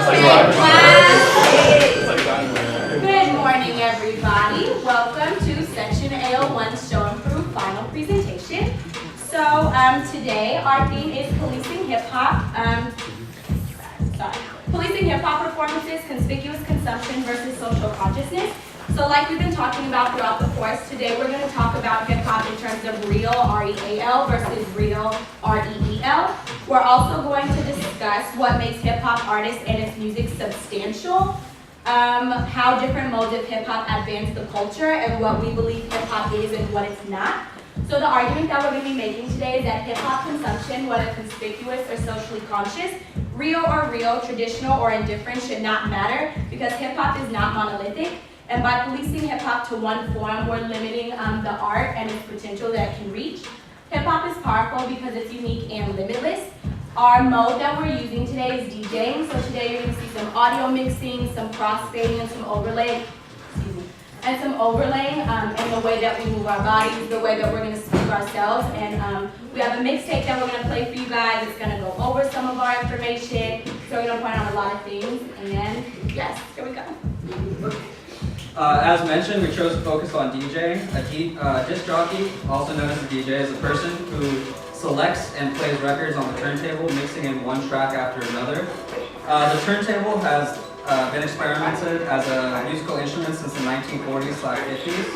Good morning, everybody. Welcome to Section A01's Show and Prove final presentation. So today our theme is policing hip hop. Policing hip hop performances, conspicuous consumption versus social consciousness. So like we've been talking about throughout the course, today we're going to talk about hip hop in terms of real, R-E-A-L, versus real, R-E-E-L. We're also going to discuss what makes hip hop artists and its music substantial, how different modes of hip hop advance the culture, and what we believe hip hop is and what it's not. So the argument that we're going to be making today is that hip hop consumption, whether conspicuous or socially conscious, real or real, traditional or indifferent, should not matter because hip hop is not monolithic. And by policing hip hop to one form, we're limiting the art and its potential that it can reach. Hip hop is powerful because it's unique and limitless. Our mode that we're using today is DJing. So today you're going to see some audio mixing, some crossfading, and some overlaying in the way that we move our bodies, the way that we're going to speak ourselves. And we have a mixtape that we're going to play for you guys. It's going to go over some of our information. So we're going to point out a lot of things. And yes, here we go. As mentioned, we chose to focus on DJing. A disc jockey, also known as a DJ, is a person who selects and plays records on the turntable, mixing in one track after another. The turntable has been experimented as a musical instrument since the 1940s/50s.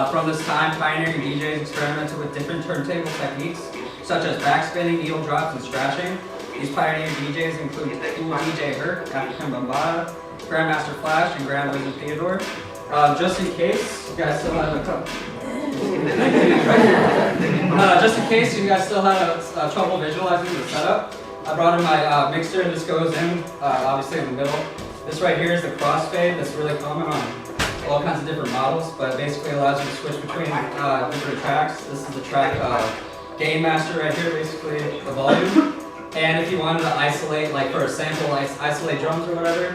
From this time, pioneering DJs experimented with different turntable techniques, such as backspinning, needle drops, and scratching. These pioneering DJs include Cool DJ Herc, African Bambaataa, Grandmaster Flash, and Grand Wizard Theodore. Just in case you guys still have trouble visualizing the setup, I brought in my mixer, and this goes in, obviously in the middle. This right here is the crossfade. That's really common on all kinds of different models, but basically allows you to switch between different tracks. This is the track gain master right here, basically the volume. And if you wanted to isolate, like for a sample, isolate drums or whatever,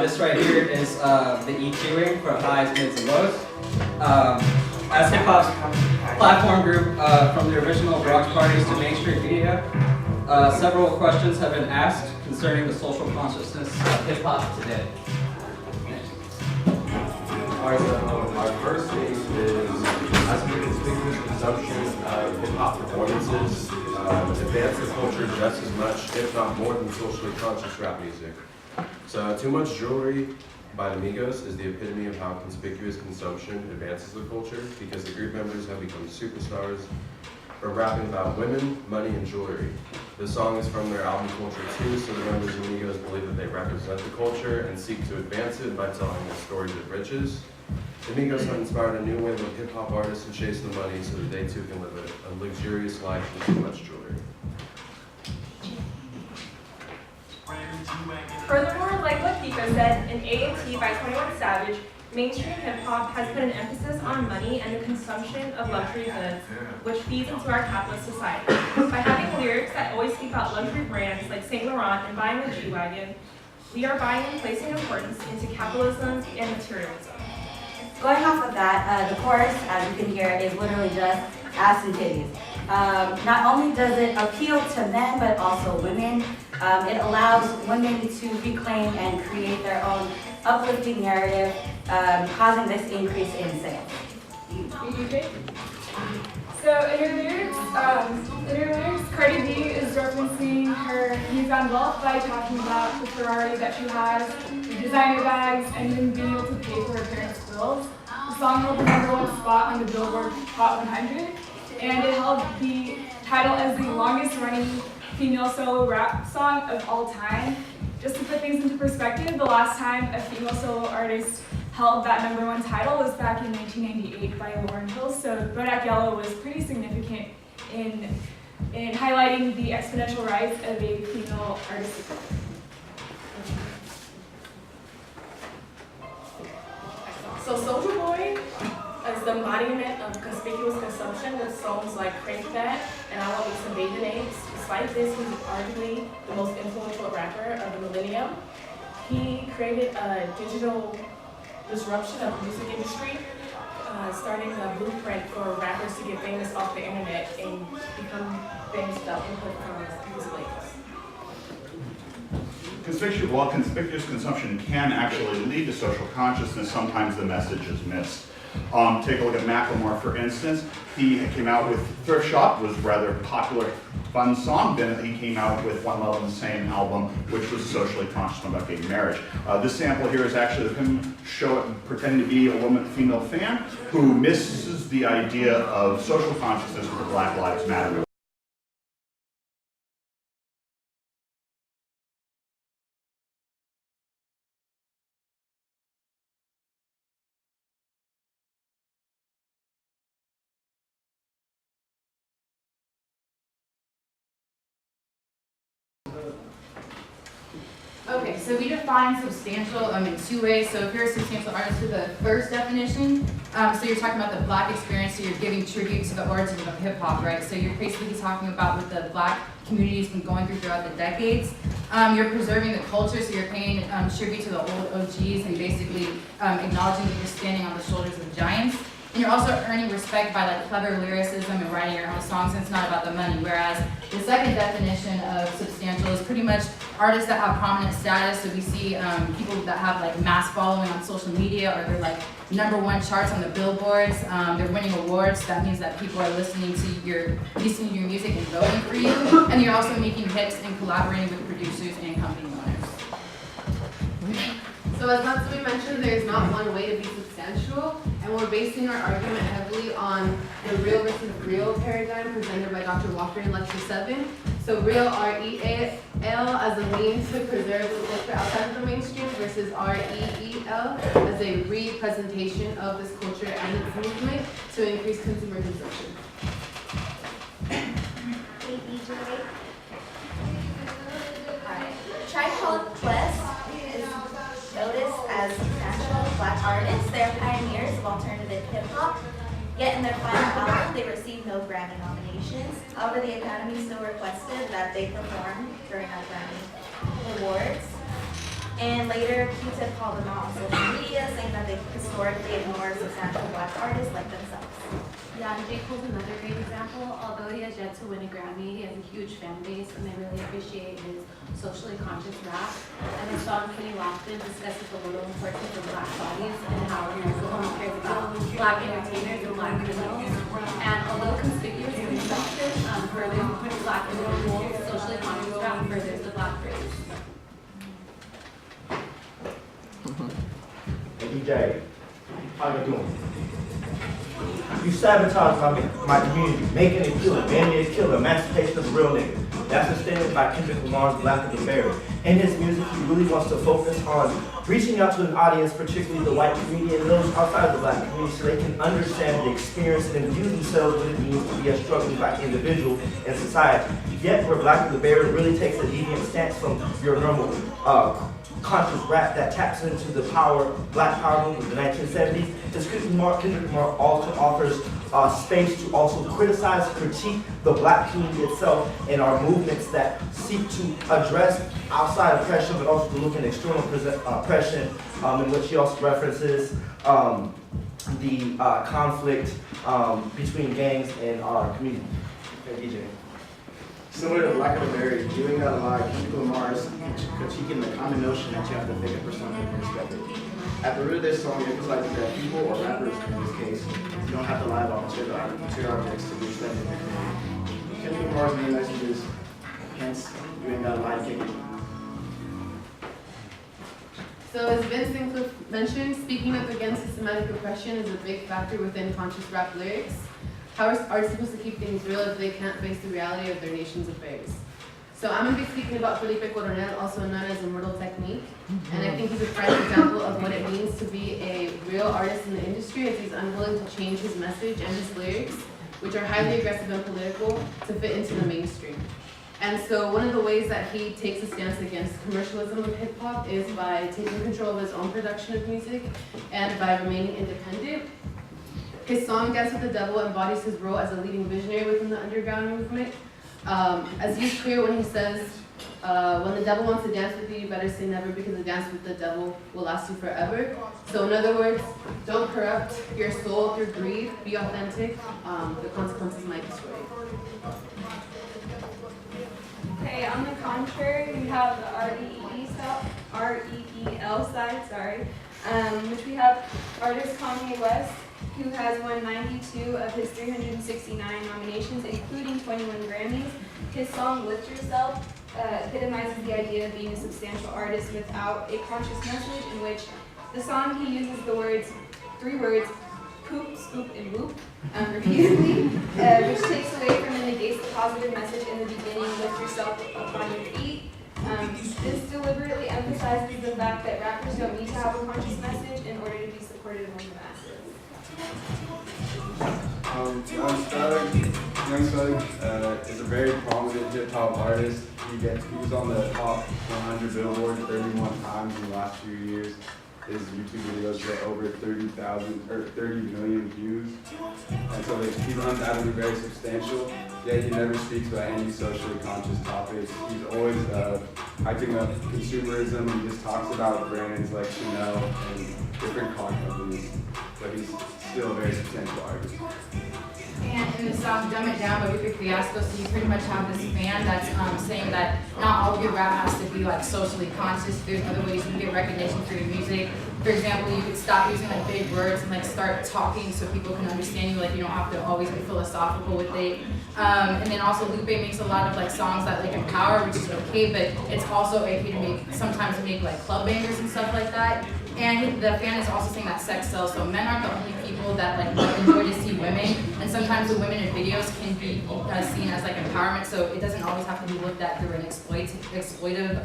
this right here is the EQing for highs, mids, and lows. As hip hop's platform group from the original Bronx parties to mainstream media, several questions have been asked concerning the social consciousness of hip hop today. Alright, so our first case is as for conspicuous consumption of hip hop performances, advance the culture just as much, if not more, than socially conscious rap music. So, Too Much Jewelry by the Migos is the epitome of how conspicuous consumption advances the culture because the group members have become superstars from rapping about women, money, and jewelry. The song is from their album Culture 2, so the members of Migos believe that they represent the culture and seek to advance it by telling the stories of riches. The Migos have inspired a new wave of hip-hop artists to chase the money so that they too can live a luxurious life with too much jewelry. Furthermore, like what Pico said, in A01 by 21 Savage, mainstream hip-hop has put an emphasis on money and the consumption of luxury goods, which feeds into our capitalist society. By having lyrics that always speak about luxury brands like Saint Laurent and buying a G-Wagon, we are buying and placing importance into capitalism and materialism. Going off of that, the chorus, as you can hear, is literally just ass and titties. Not only does it appeal to men, but also women. It allows women to reclaim and create their own uplifting narrative, causing this increase in sales. So in her lyrics, Cardi B is referencing her newfound wealth by talking about the Ferrari that she has, the designer bags, and even being able to pay for her parents' bills. The song held the #1 spot on the Billboard Hot 100, and it held the title as the longest running female solo rap song of all time. Just to put things into perspective, the last time a female solo artist held that #1 title was back in 1998 by Lauryn Hill, so Bodak Yellow was pretty significant in highlighting the exponential rise of a female artist. So Soulja Boy is the embodiment of conspicuous consumption with songs like Crank That and I Want Me Some Bathing Apes. Despite this, he's arguably the most influential rapper of the millennium. He created a digital disruption of the music industry, starting a blueprint for rappers to get famous off the internet and become famous without input from music labels. conspicuous consumption can actually lead to social consciousness. Sometimes the message is missed. Take a look at Macklemore, for instance. He came out with Thrift Shop, was a rather popular, fun song. Then he came out with One Love in the Same album, which was a socially conscious one about gay marriage. This sample here is actually of him pretending to be a female fan who misses the idea of social consciousness with the Black Lives Matter movement. Okay, so we define substantial in two ways. So if you're a substantial artist for the first definition, so you're talking about the Black experience, so you're giving tribute to the origins of hip hop, right? So you're basically talking about what the Black community's been going through throughout the decades. You're preserving the culture, so you're paying tribute to the old OGs and basically acknowledging that you're standing on the shoulders of giants. And you're also earning respect by like clever lyricism and writing your own songs, and it's not about the money. Whereas the second definition of substantial is pretty much artists that have prominent status. So we see people that have like mass following on social media, or they're like #1 charts on the billboards. They're winning awards. That means that people are listening to your music and voting for you. And you're also making hits and collaborating with producers and company owners. So as Matsui mentioned, there is not one way to be substantial, and we're basing our argument heavily on the real versus real paradigm presented by Dr. Walker in Lecture 7. So real, R-E-A-L, as a means to preserve the culture outside of the mainstream, versus R-E-E-L as a representation of this culture and its movement to increase consumer consumption. Tribe Called Quest is noticed as national Black artists. They are pioneers of alternative hip hop. Yet in their final album, they received no Grammy nominations. However, the Academy still requested that they perform during our Grammy Awards. And later, Q-Tip called them out on social media, saying that they historically ignore substantial Black artists like themselves. Yeah, and J. Cole's another great example. Although he has yet to win a Grammy, he has a huge fan base, and they really appreciate his socially conscious rap. And his song Kenny Lofton discusses the little importance of Black bodies and how everyone cares about Black entertainers and Black criminals. And although conspicuous consumption furthers Black individuals, socially conscious rap furthers the Black race. Hey DJ, how you doing? You sabotage my community, making it kill, banning it kill, emancipation of a real nigga. That's a statement by Kendrick Lamar's Black of the Berry. In his music, he really wants to focus on reaching out to an audience, particularly the white community and those outside of the Black community, so they can understand the experience and imbue themselves what it means to be a struggling Black individual in society. Yet, where Black of the Berry really takes a deviant stance from your normal conscious rap that taps into the Black power movement of the 1970s, is Kendrick Lamar also offers space to also criticize, critique the Black community itself and our movements that seek to address outside oppression, but also to look at external oppression, in which he also references the conflict between gangs and our community. Okay, DJ. Similar to Black of the Berry, doing that a lot, Kendrick Lamar is critiquing the common notion that you have to fake a persona to be respected. At the root of this song, he emphasizes that people, or rappers in this case, you don't have to lie about material objects to be respected. Kendrick Lamar's main message is, hence, you ain't gotta lie to kick it. So as Vincent Cliff mentioned, speaking up against systematic oppression is a big factor within conscious rap lyrics. How are artists supposed to keep things real if they can't face the reality of their nation's affairs? So I'm going to be speaking about Felipe Coronel, also known as Immortal Technique, and I think he's a prime example of what it means to be a real artist in the industry, as he's unwilling to change his message and his lyrics, which are highly aggressive and political, to fit into the mainstream. And so one of the ways that he takes a stance against commercialism of hip hop is by taking control of his own production of music and by remaining independent. His song Dance with the Devil embodies his role as a leading visionary within the underground movement. As he's clear when he says, when the devil wants to dance with you, you better say never, because a dance with the devil will last you forever. So in other words, don't corrupt your soul through greed, be authentic, the consequences might destroy you. Okay, on the contrary, we have the REE R-E-E-L side, sorry, which we have artist Kanye West, who has won 92 of his 369 nominations, including 21 Grammys. His song Lift Yourself epitomizes the idea of being a substantial artist without a conscious message, in which the song he uses the three words, poop, scoop, and whoop, repeatedly, which takes away from and negates the positive message in the beginning, lift yourself up on your feet. This deliberately emphasizes the fact that rappers don't need to have a conscious message in order to be supported among the masses. Young Thug is a very prominent hip hop artist. He was on the top 100 Billboard 31 times in the last few years. His YouTube videos get over 30 million views. And so he's undoubtedly very substantial, yet he never speaks about any socially conscious topics. He's always hyping up consumerism. He just talks about brands like Chanel and different car companies, but he's still a very substantial artist. And in the song Dumb It Down by Lupe Fiasco, so you pretty much have this fan that's saying that not all of your rap has to be like socially conscious. There's other ways you can get recognition for your music. For example, you could stop using like big words and like start talking so people can understand you. Like you don't have to always be philosophical with it. And then also Lupe makes a lot of like songs that like empower, which is okay, but it's also okay to sometimes make like club bangers and stuff like that. And the fan is also saying that sex sells, so men aren't the only people that like enjoy to see women, and sometimes the women in videos can be seen as like empowerment, so it doesn't always have to be looked at through an exploitive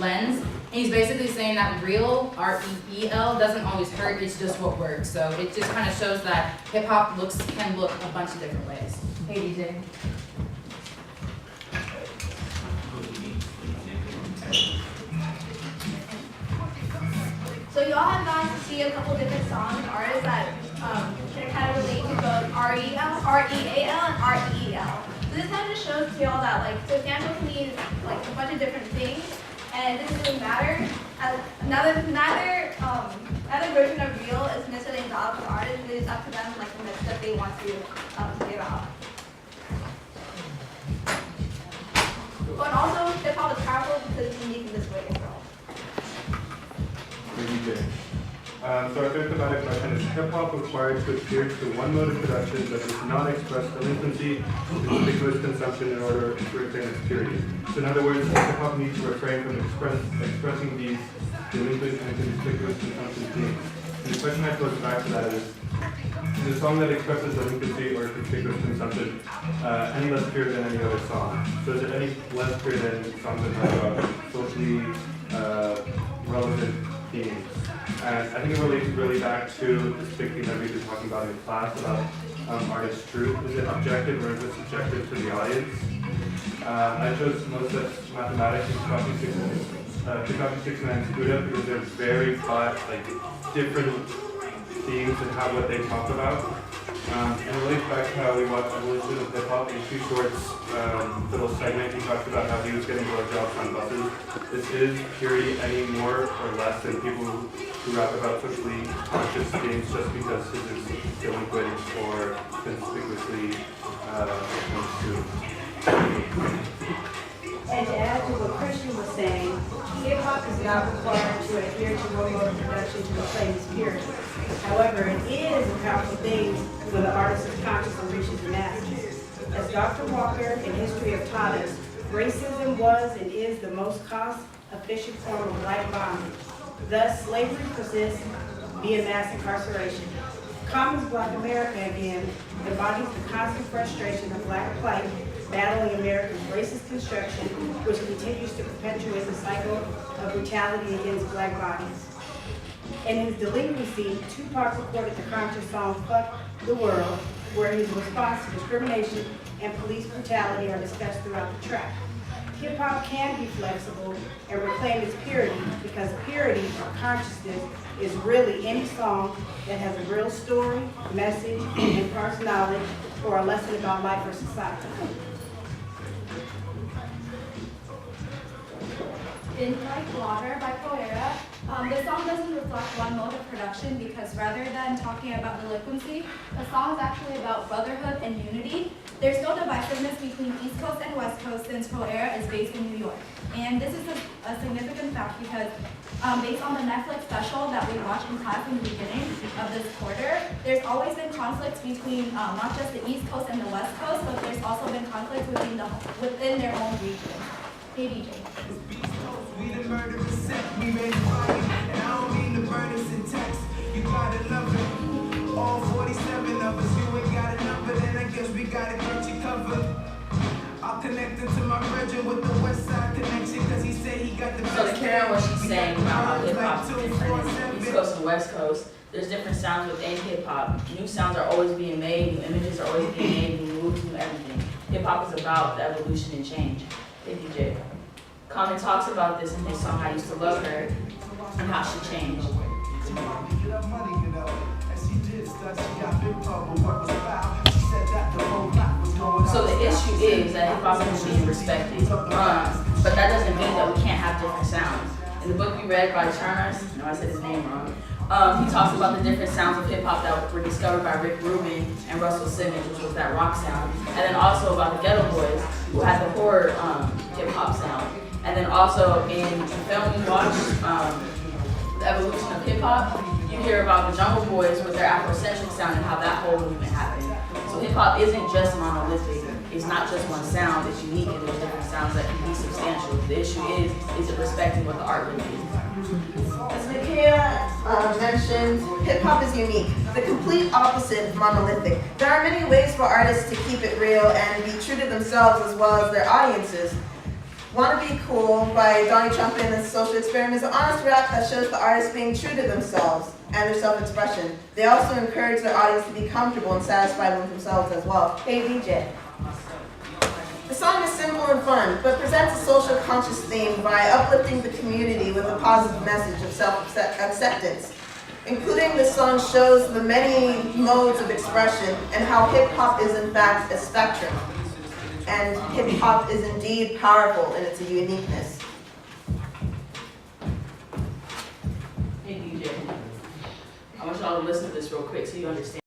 lens. And he's basically saying that real, R-E-E-L, doesn't always hurt, it's just what works. So it just kind of shows that hip hop can look a bunch of different ways. Hey DJ. So y'all have gotten to see a couple different songs and artists that can kind of relate to both R-E-A-L, and R-E-E-L. So this kind of shows to y'all that like substantial can mean like a bunch of different things, and it doesn't really matter. Neither version of real is necessarily involved with the artist, but it's up to them like the message that they want to give out. But also hip hop is powerful because it's unique in this way as well. So our third thematic question is hip-hop required to adhere to one mode of production that does not express delinquency and conspicuous consumption in order to retain its purity. So in other words, hip-hop needs to refrain from expressing these delinquent and conspicuous consumption themes. And the question I pose back to that is a song that expresses delinquency or conspicuous consumption any less pure than any other song? So is it any less pure than songs that have socially relevant themes? And I think it relates really back to this big thing that we've been talking about in class about artist truth. Is it objective or is it subjective to the audience? I chose Moses Mathematics and 2006 and Scuda because they're very different themes and what they talk about. And it relates back to how we watched Evolution of Hip Hop in Two Shorts little segment. He talked about how he was getting blowjobs on buses. This is purity any more or less than people who rap about socially conscious themes just because his is delinquent or conspicuously construed. And to add to what Christian was saying, hip-hop is not required to adhere to one mode of production to reclaim its purity. However, it is a powerful thing when the artist is conscious and reaches the masses. As Dr. Walker in History have taught us, racism was and is the most cost-efficient form of black bondage. Thus, slavery persists via mass incarceration. Commons Black America, again, embodies the constant frustration of black plight battling America's racist construction, which continues to perpetuate the cycle of brutality against black bodies. In his delinquency, Tupac recorded the conscious song Fuck the World, where his response to discrimination and police brutality are discussed throughout the track. Hip-hop can be flexible and reclaim its purity because purity or consciousness is really any song that has a real story, message, imparts knowledge, or a lesson about life or society. In Like Water by Poera, the song doesn't reflect one mode of production because rather than talking about delinquency, the song is actually about brotherhood and unity. There's no divisiveness between East Coast and the West Coast since Pro Era is based in New York. And this is a significant fact because based on the Netflix special that we watched in class in the beginning of this quarter, there's always been conflicts between not just the East Coast and the West Coast, but there's also been conflicts within their own region. Hey, DJ. We the murderous sect, we made fire, and I don't mean the burners in text. You gotta love it. All 47 of us, you ain't got a number, then I guess we gotta get you covered. I'll connect him to my brethren with the West Side connection, cause he said he got the So to carry on what she's saying about how hip hop is different, East Coast and West Coast, there's different sounds within hip hop. New sounds are always being made, new images are always being made, new moves, new everything. Hip hop is about the evolution and change. Thank you, Jay. Common talks about this in his song "I Used to Love Her" and how she changed. So the issue is that hip hop is being respected, but that doesn't mean that we can't have different sounds. In the book we read by Charnas, no, I said his name wrong. He talks about the different sounds of hip hop that were discovered by Rick Rubin and Russell Simmons, which was that rock sound, and then also about the Ghetto Boys, who had the horror hip hop sound. And then also in the film we watched, the evolution of hip hop, you hear about the Jungle Boys with their Afrocentric sound and how that whole movement happened. So hip hop isn't just monolithic. It's not just one sound. It's unique and there's different sounds that can be substantial. The issue is it respecting what the art really is? As Mikaela mentioned, hip hop is unique, the complete opposite of monolithic. There are many ways for artists to keep it real and be true to themselves as well as their audiences. Wanna Be Cool by Donnie Trumpet and the Social Experiment is an honest rap that shows the artists being true to themselves and their self-expression. They also encourage their audience to be comfortable and satisfied with themselves as well. Hey DJ. The song is simple and fun, but presents a social conscious theme by uplifting the community with a positive message of self-acceptance. Including the song shows the many modes of expression and how hip-hop is in fact a spectrum. And hip-hop is indeed powerful in its uniqueness. Hey DJ, I want y'all to listen to this real quick so you understand.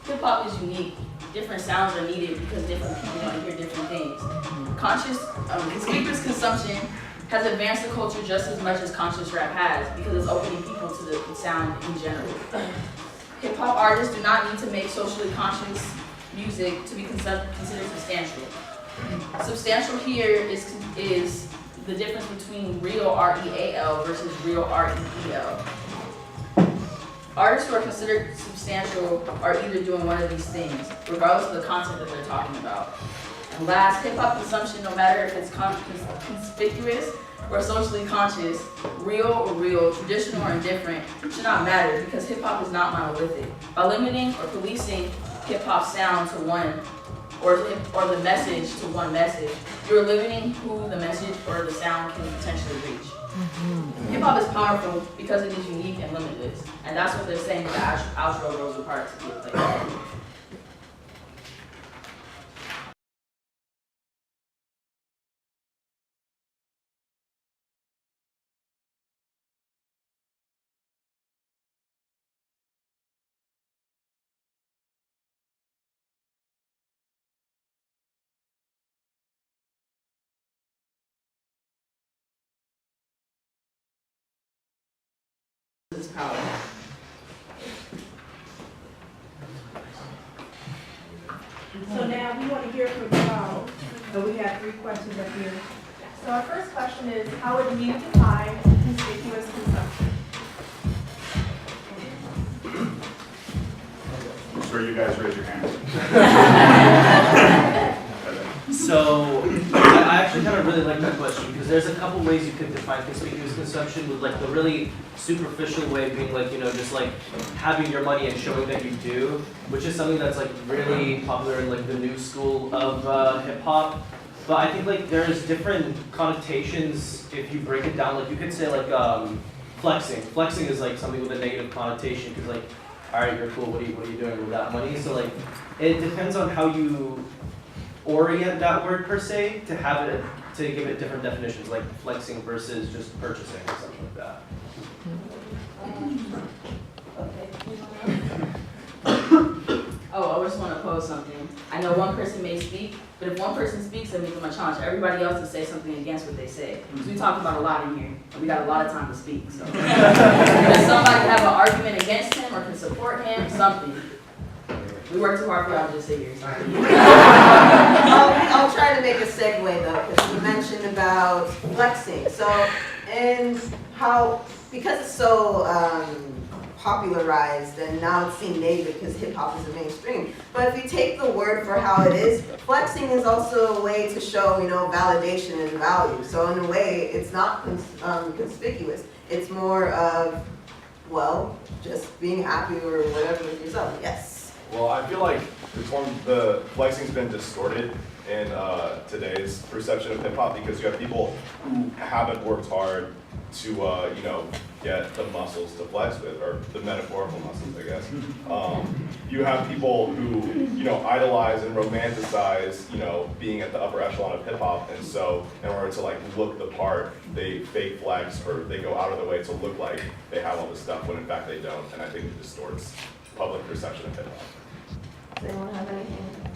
Hip hop is unique. Different sounds are needed because different people want to hear different things. Speakers consumption has advanced the culture just as much as conscious rap has because it's opening people to the sound in general. Hip hop artists do not need to make socially conscious music to be considered substantial. Substantial here is the difference between real R-E-A-L versus real R-E-E-L. Artists who are considered substantial are either doing one of these things, regardless of the content that they're talking about. And last, hip-hop consumption, no matter if it's conspicuous or socially conscious, real, traditional or indifferent, should not matter because hip-hop is not monolithic. By limiting or policing hip-hop sound to one, or the message to one message, you're limiting who the message or the sound can potentially reach. Hip-hop is powerful because it is unique and limitless. And that's what they're saying with the outro Rosa Parks. This is power. So now we want to hear from y'all. So we have 3 questions up here. So our first question is, how would you define conspicuous consumption? I'm sure you guys raise your hands. So, I actually kind of really like that question because there's a couple ways you could define conspicuous consumption with like the really superficial way being like, just like having your money and showing that you do, which is something that's like really popular in like the new school of hip hop. But I think like there's different connotations if you break it down. Like you could say like flexing. Flexing is like something with a negative connotation because like, all right, you're cool. What are you doing with that money? So like, it depends on how you orient that word per se to have it to give it different definitions, like flexing versus just purchasing or something like that. Oh, I just want to pose something. I know one person may speak, but if one person speaks, then we give them a challenge. Everybody else to say something against what they say. So we talk about a lot in here, and we got a lot of time to speak. So if somebody have an argument against him or can support him, something. We work too hard for y'all to just sit here. Sorry. I'll try to make a segue though, because you mentioned about flexing. So, and how, because it's so popularized and now it's seen negative because hip hop is the mainstream. But if you take the word for how it is, flexing is also a way to show, validation and value. So in a way, it's not conspicuous. It's more of, well, just being happy or whatever with yourself. Yes. Well, I feel like the flexing's been distorted in today's perception of hip hop because you have people who haven't worked hard to get the muscles to flex with, or the metaphorical muscles, I guess. You have people who idolize and romanticize being at the upper echelon of hip hop, and so in order to look the part, they fake flex or they go out of the way to look like they have all this stuff when in fact they don't, and I think it distorts public perception of hip hop. Does anyone have anything?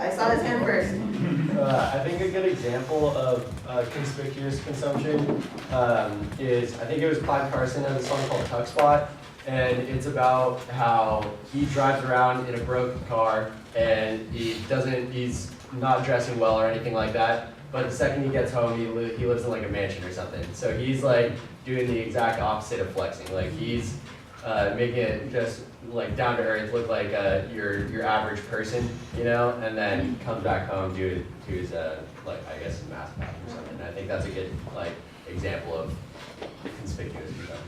I saw his hand first. I think a good example of conspicuous consumption is, I think it was Clive Carson has a song called Tuck Spot, and it's about how he drives around in a broken car and he's not dressing well or anything like that, but the second he gets home, he lives in like a mansion or something. So he's like doing the exact opposite of flexing. Like he's making it just like down to earth, look like your average person, and then comes back home to his I guess his math path or something. And I think that's a good example of conspicuous consumption.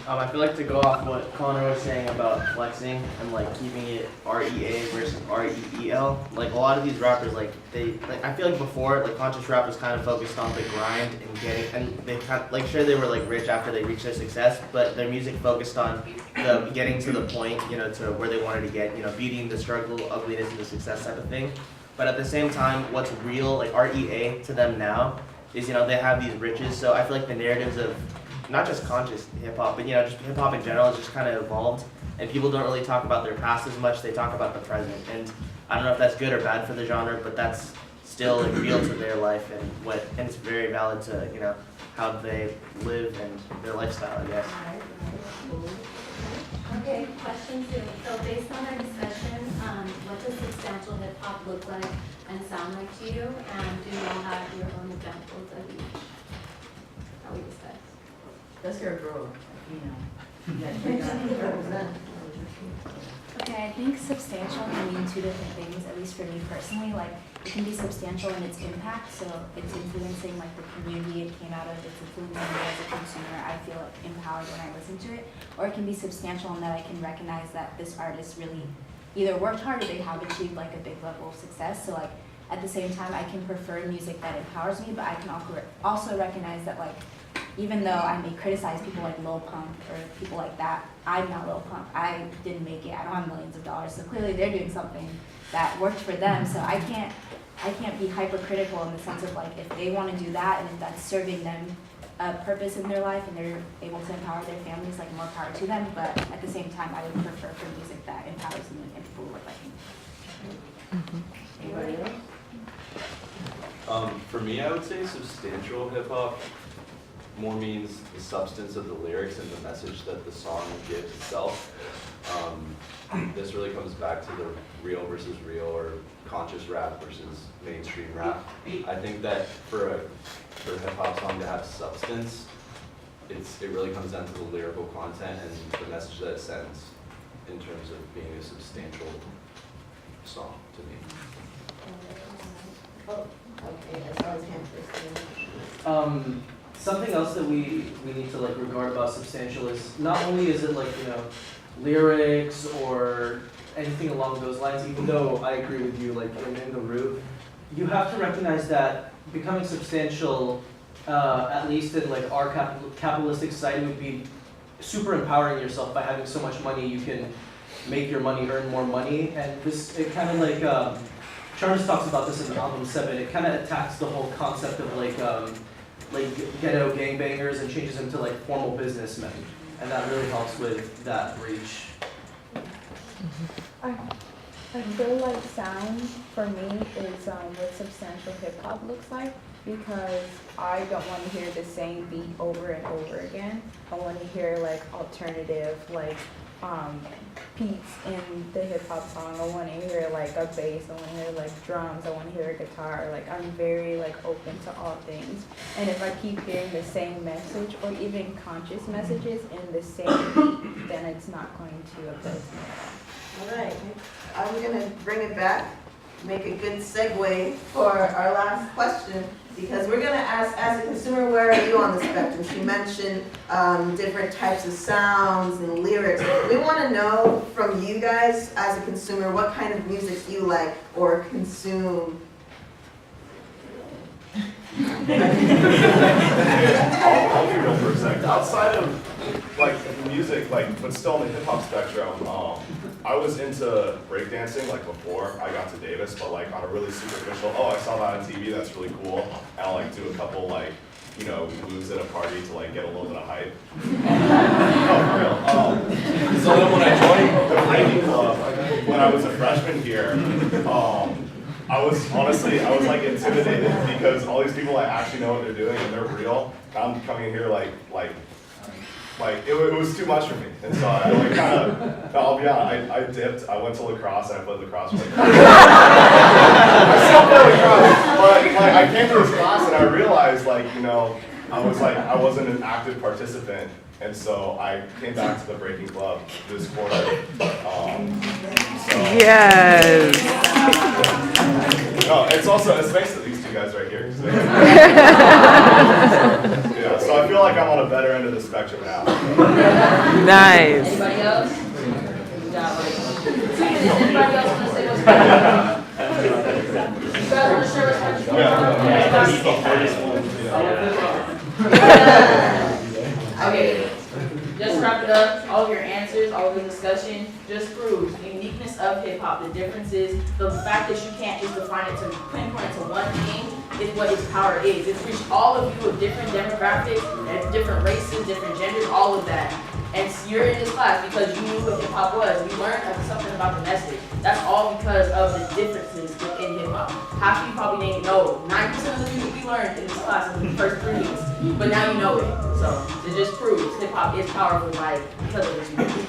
I feel like to go off what Connor was saying about flexing and keeping it REA versus REEL. Like a lot of these rappers, I feel like before, conscious rap was kind of focused on the grind and they kind of, sure they were rich after they reached their success, but their music focused on getting to the point, to where they wanted to get, beating the struggle, ugliness, and the success type of thing. But at the same time, what's real, REA to them now is, they have these riches. So I feel like the narratives of not just conscious hip-hop, but just hip-hop in general has just kind of evolved, and people don't really talk about their past as much, they talk about the present, and I don't know if that's good or bad for the genre, but that's still real to their life, and it's very valid to, how they live and their lifestyle, I guess. Okay, question 2. So based on our discussion, what does substantial hip-hop look like and sound like to you, and do you all have your own examples of each that we discussed? Let's hear it, bro. Okay, I think substantial can mean two different things, at least for me personally. It can be substantial in its impact, so it's influencing the community it came out of, it's influencing me as a consumer. I feel empowered when I listen to it. Or it can be substantial in that I can recognize that this artist really either worked hard or they have achieved a big level of success. So at the same time, I can prefer music that empowers me, but I can also recognize that even though I may criticize people like Lil Pump or people like that, I'm not Lil Pump. I didn't make it. I don't have millions of dollars. So clearly they're doing something that worked for them. So I can't be hypercritical in the sense of if they want to do that and if that's serving them a purpose in their life and they're able to empower their families, more power to them. But at the same time, I would prefer for music that empowers me and people who look like me. Anybody else? For me, I would say substantial hip hop more means the substance of the lyrics and the message that the song gives itself. This really comes back to the real versus real, or conscious rap versus mainstream rap. I think that for a hip hop song to have substance, it really comes down to the lyrical content and the message that it sends in terms of being a substantial song to me. Oh, okay, I saw his hand first. Something else that we need to regard about substantial is not only is it lyrics or anything along those lines, even though I agree with you in the root, you have to recognize that becoming substantial, at least in like our capitalistic society, would be super empowering yourself by having so much money. You can make your money, earn more money, and this, it kind of like, Charles talks about this in album 7, it kind of attacks the whole concept of like ghetto gangbangers and changes them to like formal businessmen, and that really helps with that reach. I feel like sound for me is what substantial hip hop looks like, because I don't want to hear the same beat over and over again. I want to hear like alternative, like beats in the hip hop song. I want to hear like a bass. I want to hear like drums. I want to hear a guitar. Like I'm very like open to all things. And if I keep hearing the same message or even conscious messages in the same beat, then it's not going to appeal to me at all. All right, I'm gonna bring it back, make a good segue for our last question, because we're gonna ask, as a consumer, where are you on the spectrum? She mentioned different types of sounds and lyrics. We wanna know from you guys, as a consumer, what kind of music you like or consume. I'll be real for a second. Outside of like music, like but still in the hip hop spectrum, I was into breakdancing like before I got to Davis, but like on a really superficial. Oh, I saw that on TV. That's really cool. And I'll like do a couple like moves at a party to like get a little bit of hype. No, for real. So then when I joined the hiking club when I was a freshman here, I was like intimidated because all these people I actually know what they're doing and they're real. I'm coming here like it was too much for me, and so I like kind of. I'll be honest. I dipped. I went to lacrosse and I played lacrosse for like. I still play lacrosse, but like I came to this class and I realized I wasn't an active participant, and so I came back to the breaking club this quarter. Yes. No, it's thanks to these two guys right here. Yeah, so I feel like I'm on a better end of the spectrum now. Nice. Anybody else? Anybody else want to say what's You guys want to share what's Okay, just wrap it up. All of your answers, all of the discussion just proves the uniqueness of hip hop. The difference is the fact that you can't just define it to pinpoint it to one thing is what its power is. It's reached all of you of different demographics and different races, different genders, all of that. And you're in this class because you knew what hip hop was. You learned something about the message. That's all because of the differences within hip hop. Half of you probably didn't know. 90% of the music we learned in this class in the first 3 weeks, but now you know it. So it just proves hip hop is powerful because of this music.